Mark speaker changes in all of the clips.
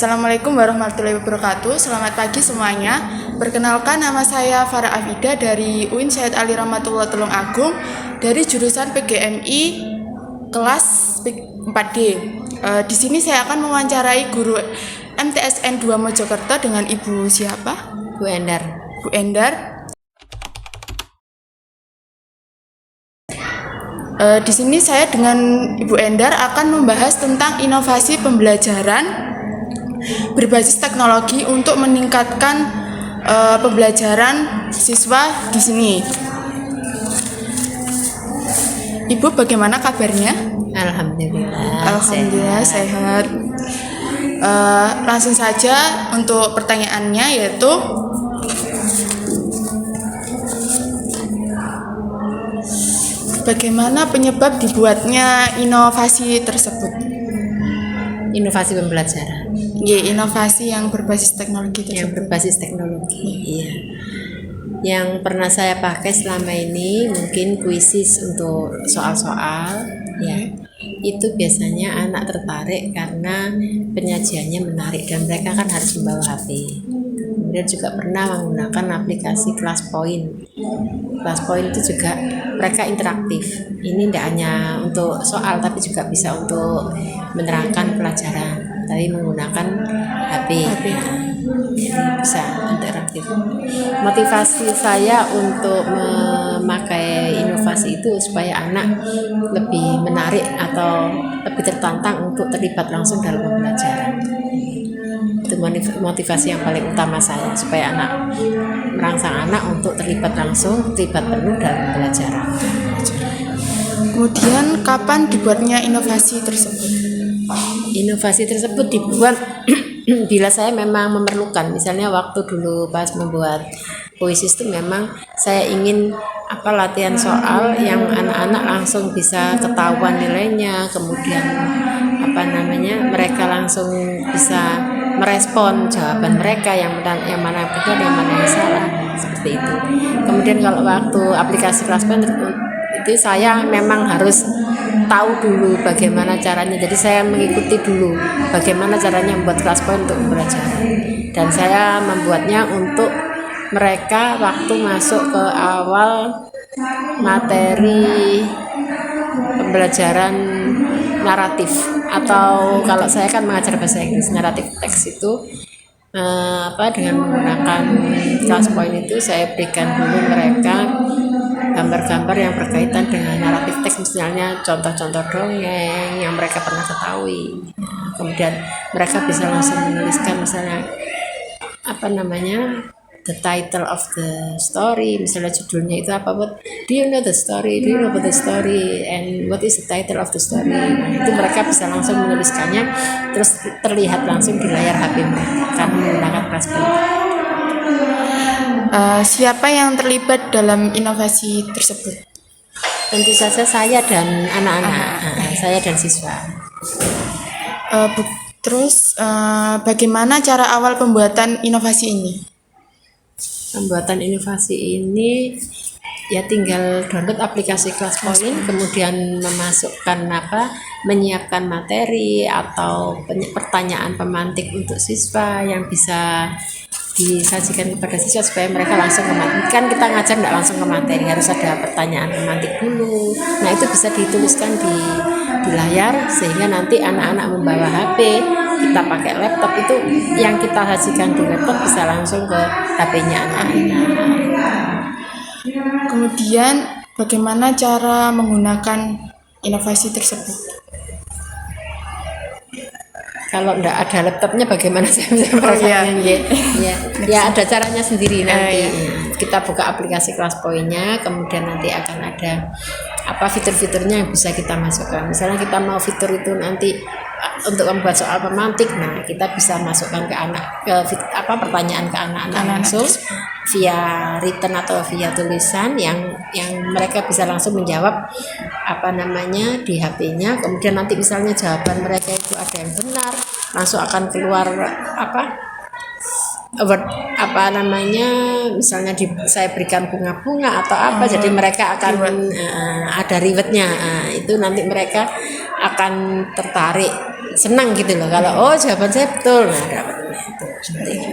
Speaker 1: Assalamualaikum warahmatullahi wabarakatuh. Selamat pagi semuanya. Perkenalkan, nama saya Farah Afida dari UIN Syed Ali Rahmatullah Tulungagung dari jurusan PGMI kelas 4D. Di sini saya akan mewawancarai guru MTSN 2 Mojokerto dengan Ibu siapa?
Speaker 2: Bu Endar.
Speaker 1: Bu Endar. Di sini saya dengan Ibu Endar akan membahas tentang inovasi pembelajaran berbasis teknologi untuk meningkatkan pembelajaran siswa di sini. Ibu, bagaimana kabarnya?
Speaker 2: Alhamdulillah
Speaker 1: sehat. Langsung saja untuk pertanyaannya, yaitu bagaimana penyebab dibuatnya inovasi tersebut?
Speaker 2: Inovasi pembelajaran.
Speaker 1: Inovasi yang berbasis teknologi tersebut.
Speaker 2: Yang berbasis teknologi. Iya. Yang pernah saya pakai selama ini mungkin kuisis untuk soal-soal, ya. Itu biasanya anak tertarik karena penyajiannya menarik dan mereka kan harus membawa HP. Kemudian juga pernah menggunakan aplikasi Classpoint. Classpoint itu juga mereka interaktif. Ini tidak hanya untuk soal tapi juga bisa untuk menerangkan pelajaran, tapi menggunakan HP. Jadi bisa interaktif. Motivasi saya untuk memakai inovasi itu supaya anak lebih menarik atau lebih tertantang untuk terlibat langsung dalam pembelajaran. Itu motivasi yang paling utama saya, supaya merangsang anak untuk terlibat langsung, terlibat penuh dalam pembelajaran.
Speaker 1: Kemudian kapan dibuatnya inovasi tersebut?
Speaker 2: Inovasi tersebut dibuat bila saya memang memerlukan. Misalnya waktu dulu pas membuat puisi itu memang saya ingin latihan soal yang anak-anak langsung bisa ketahuan nilainya, kemudian mereka langsung bisa merespon jawaban mereka yang mana benar, yang mana yang salah, seperti itu. Kemudian kalau waktu aplikasi Classpoint itu saya memang harus tahu dulu bagaimana caranya. Jadi saya mengikuti dulu bagaimana caranya membuat Classpoint untuk pembelajaran. Dan saya membuatnya untuk mereka waktu masuk ke awal materi pembelajaran naratif, atau kalau saya kan mengajar bahasa Inggris, naratif teks itu dengan menggunakan Classpoint itu saya berikan dulu mereka gambar-gambar yang berkaitan dengan naratif teks, misalnya contoh-contoh dongeng yang mereka pernah ketahui. Kemudian mereka bisa langsung menuliskan misalnya the title of the story, misalnya judulnya itu apa, do you know the story, do you know about the story, and what is the title of the story. Itu mereka bisa langsung menuliskannya, terus terlihat langsung di layar HP mereka karena menggunakan Classpoint.
Speaker 1: Siapa yang terlibat dalam inovasi tersebut?
Speaker 2: Tentu saja saya dan anak-anak, saya dan siswa.
Speaker 1: Terus bagaimana cara awal pembuatan inovasi ini?
Speaker 2: Pembuatan inovasi ini ya tinggal download aplikasi Classpoint, kemudian menyiapkan materi atau pertanyaan pemantik untuk siswa yang bisa disajikan kepada siswa supaya mereka langsung ke materi. Kan kita ngajar tidak langsung ke materi, harus ada pertanyaan pemantik dulu. Nah, itu bisa dituliskan di layar sehingga nanti anak-anak membawa HP, kita pakai laptop, itu yang kita sajikan di laptop bisa langsung ke HP-nya anak-anak.
Speaker 1: Kemudian bagaimana cara menggunakan inovasi tersebut?
Speaker 2: Kalau enggak ada laptopnya bagaimana saya bisa merasakannya? Ya ada caranya sendiri nanti. Kita buka aplikasi Classpoint-nya, kemudian nanti akan ada fitur-fiturnya yang bisa kita masukkan. Misalnya kita mau fitur itu nanti untuk membuat soal pemantik, nah kita bisa masukkan pertanyaan ke anak-anak langsung via written atau via tulisan yang mereka bisa langsung menjawab di HP-nya. Kemudian nanti misalnya jawaban mereka itu ada yang benar, langsung akan keluar misalnya saya berikan bunga-bunga atau apa, jadi mereka akan ada rewardnya. Itu nanti mereka akan tertarik senang gitu loh kalau oh jawaban saya betul, nah dapatnya itu seperti itu.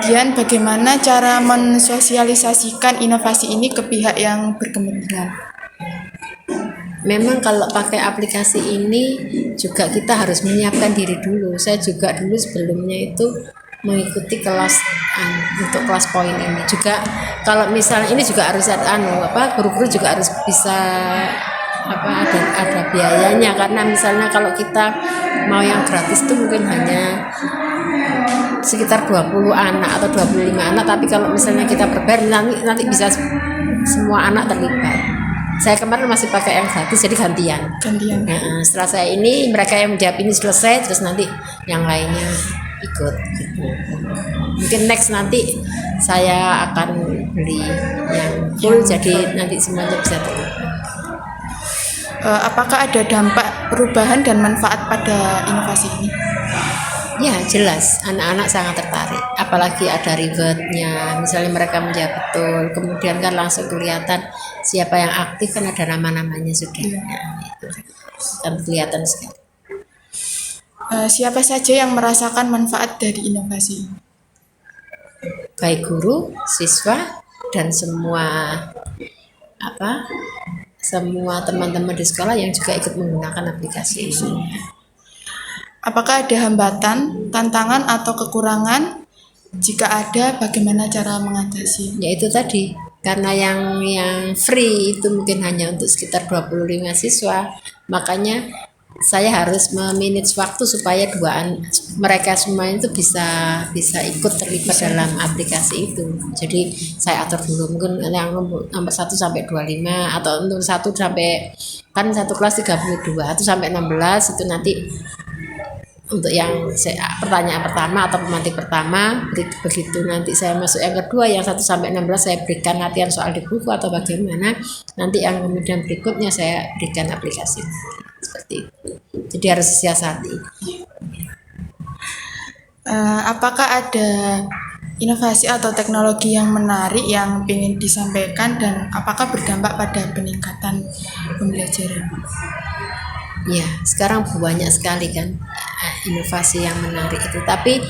Speaker 1: Kemudian bagaimana cara mensosialisasikan inovasi ini ke pihak yang berkepentingan?
Speaker 2: Memang kalau pakai aplikasi ini juga kita harus menyiapkan diri dulu. Saya juga dulu sebelumnya itu mengikuti kelas untuk kelas poin ini juga. Kalau misalnya ini juga harus ada guru-guru juga harus bisa ada biayanya, karena misalnya kalau kita mau yang gratis itu mungkin hanya sekitar 20 anak atau 25 anak, tapi kalau misalnya kita berbayar nanti bisa semua anak terlibat. Saya kemarin masih pakai yang gratis, jadi gantian. Nah, setelah saya ini, mereka yang menjawab ini selesai, terus nanti yang lainnya ikut. Gitu. Mungkin next nanti saya akan beli yang full, jadi nanti semuanya bisa terlibat.
Speaker 1: Apakah ada dampak perubahan dan manfaat pada inovasi ini?
Speaker 2: Ya jelas, anak-anak sangat tertarik, apalagi ada rewardnya, misalnya mereka menjawab betul, kemudian kan langsung kelihatan siapa yang aktif, kan ada nama-namanya sudah. Nah, itu kan kelihatan sekali.
Speaker 1: Siapa saja yang merasakan manfaat dari inovasi ini?
Speaker 2: Baik guru, siswa, dan semua teman-teman di sekolah yang juga ikut menggunakan aplikasi ini.
Speaker 1: Apakah ada hambatan, tantangan, atau kekurangan? Jika ada, bagaimana cara mengatasi?
Speaker 2: Ya itu tadi, karena yang free itu mungkin hanya untuk sekitar 25 siswa, makanya saya harus memanage waktu supaya mereka semua itu bisa ikut terlibat dalam aplikasi itu. Jadi saya atur dulu mungkin yang nomor 1 sampai 25 atau nomor 1 sampai, kan satu kelas 32 atau sampai 16 itu nanti untuk yang pertanyaan pertama atau pemantik pertama. Begitu nanti saya masuk yang kedua, yang 1 sampai 16 saya berikan latihan soal di buku atau bagaimana. Nanti yang kemudian berikutnya saya berikan aplikasi. Seperti itu. Jadi harus disiasati.
Speaker 1: Apakah ada inovasi atau teknologi yang menarik yang ingin disampaikan dan apakah berdampak pada peningkatan pembelajaran?
Speaker 2: Ya, sekarang banyak sekali kan inovasi yang menarik itu. Tapi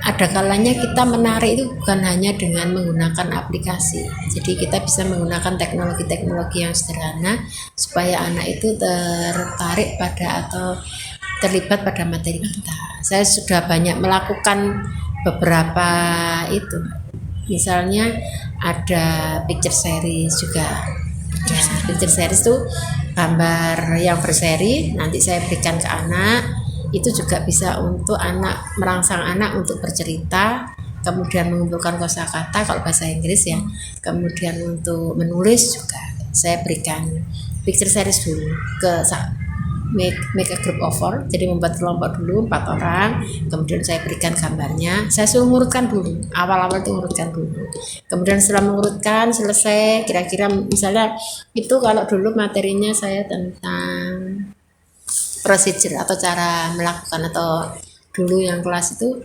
Speaker 2: ada kalanya kita menarik itu bukan hanya dengan menggunakan aplikasi. Jadi kita bisa menggunakan teknologi-teknologi yang sederhana supaya anak itu tertarik pada atau terlibat pada materi kita. Saya sudah banyak melakukan beberapa itu. Misalnya ada picture series juga. Ya, picture series itu gambar yang berseri, nanti saya berikan ke anak. Itu juga bisa untuk merangsang anak untuk bercerita, kemudian mengumpulkan kosakata kalau bahasa Inggris ya. Kemudian untuk menulis juga saya berikan picture series dulu make a group of 4, jadi membuat kelompok dulu 4 orang, kemudian saya berikan gambarnya, saya suruh ngurutkan dulu, awal-awal itu ngurutkan dulu, kemudian setelah mengurutkan selesai, kira-kira misalnya itu kalau dulu materinya saya tentang procedure atau cara melakukan, atau dulu yang kelas itu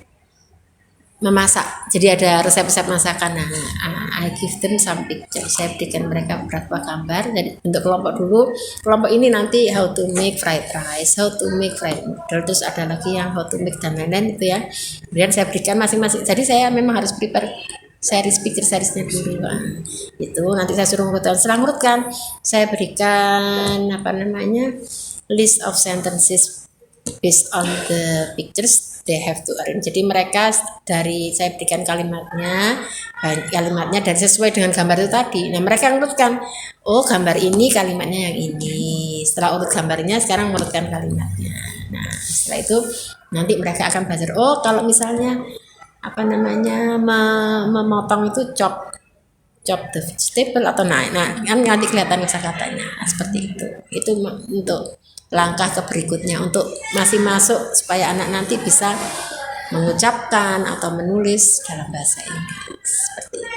Speaker 2: memasak, jadi ada resep-resep masakan. Nah, I give them some picture, saya berikan mereka beberapa gambar. Jadi untuk kelompok dulu, kelompok ini nanti how to make fried rice, how to make fried noodle, terus ada lagi yang how to make dan lain-lain itu ya. Kemudian saya berikan masing-masing, jadi saya memang harus prepare picture seriesnya dulu. Itu nanti saya suruh ngurutkan, setelah ngurutkan saya berikan list of sentences based on the pictures they have to arrange. Jadi mereka saya berikan kalimatnya dari sesuai dengan gambar itu tadi. Nah, mereka urutkan, oh gambar ini kalimatnya yang ini. Setelah urut gambarnya, sekarang urutkan kalimatnya. Nah, setelah itu nanti mereka akan belajar. Oh, kalau misalnya memotong itu chop the vegetable atau kan nanti kelihatan kosakatanya seperti itu. Itu untuk langkah ke berikutnya, untuk masih masuk supaya anak nanti bisa mengucapkan atau menulis dalam bahasa Inggris seperti itu.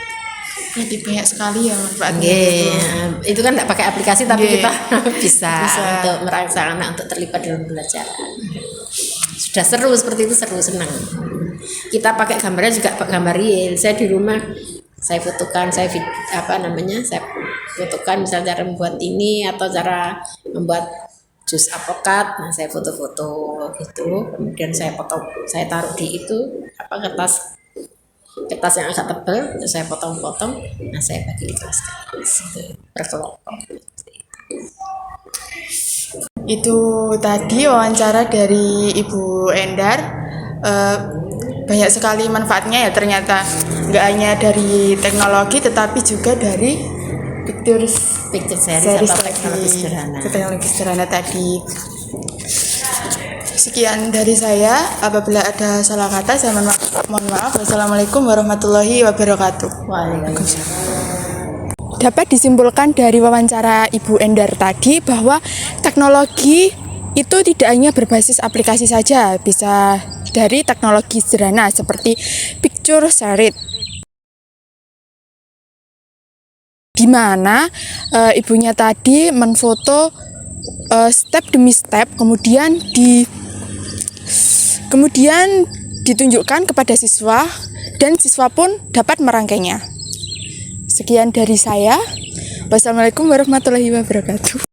Speaker 1: Jadi banyak sekali ya Mbak.
Speaker 2: Itu kan tidak pakai aplikasi tapi kita bisa untuk merangsang anak untuk terlibat dalam pembelajaran. Sudah seru seperti itu, senang. Kita pakai gambarnya juga gambar real. Saya di rumah saya fotokan, saya fotokan misalnya cara membuat ini atau cara membuat jus apokat. Nah, saya foto-foto gitu, kemudian saya taruh di itu kertas kertas yang agak tebal, saya potong-potong, nah saya bagi di kelas-kelas itu per kelompok.
Speaker 1: Itu tadi wawancara dari Ibu Endar. Banyak sekali manfaatnya ya ternyata, nggak hanya dari teknologi tetapi juga dari picture
Speaker 2: series atau teknologi sederhana.
Speaker 1: Teknologi sederhana tadi. Sekian dari saya. Apabila ada salah kata saya mohon maaf. Wassalamualaikum warahmatullahi wabarakatuh.
Speaker 2: Waalaikumsalam.
Speaker 1: Dapat disimpulkan dari wawancara Ibu Endar tadi bahwa teknologi itu tidak hanya berbasis aplikasi saja, bisa dari teknologi sederhana seperti picture series, di mana ibunya tadi menfoto step demi step, kemudian ditunjukkan kepada siswa dan siswa pun dapat merangkainya. Sekian dari saya. Wassalamualaikum warahmatullahi wabarakatuh.